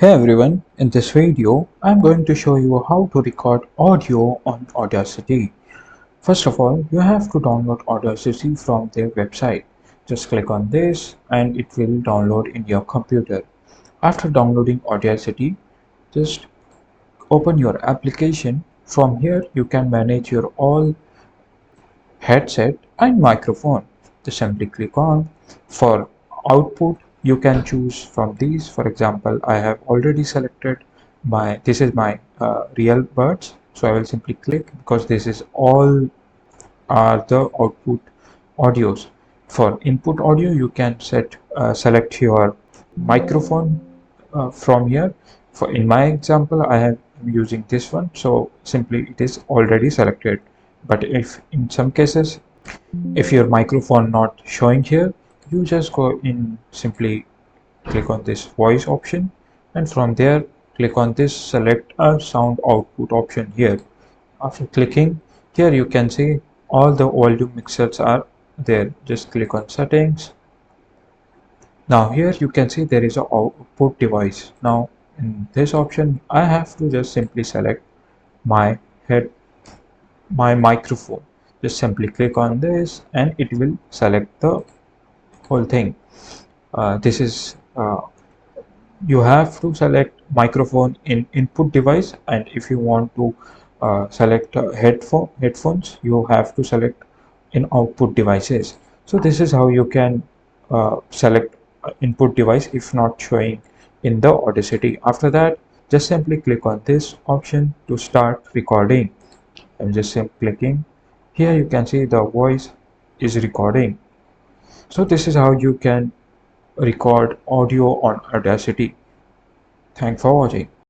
Hey everyone, in this video I'm going to show you how to record audio on Audacity. First of all, you have to download Audacity from their website. Just click on this and it will download in your computer. After downloading Audacity, just open your application. From here you can manage your all headset and microphone. Just simply click on. For output, you can choose from these. For example, I have already selected this is my real buds, so I will simply click because this is all are the output audios. For input audio, you can select your microphone from here. For in my example, I'm using this one, so simply it is already selected. But if in some cases, if your microphone not showing here, you just go in, simply click on this voice option, and from there click on this select a sound output option here. After clicking here, you can see all the volume mixers are there. Just click on settings. Now here you can see there is a output device. Now in this option I have to just simply select my head my microphone. Just simply click on this and it will select the whole thing. This is You have to select microphone in input device, and if you want to select headphones, you have to select in output devices. So this is how you can select input device if not showing in the Audacity. After that, just simply click on this option to start recording. I'm just simply clicking. Here you can see the voice is recording. So this is how you can record audio on Audacity. Thanks for watching.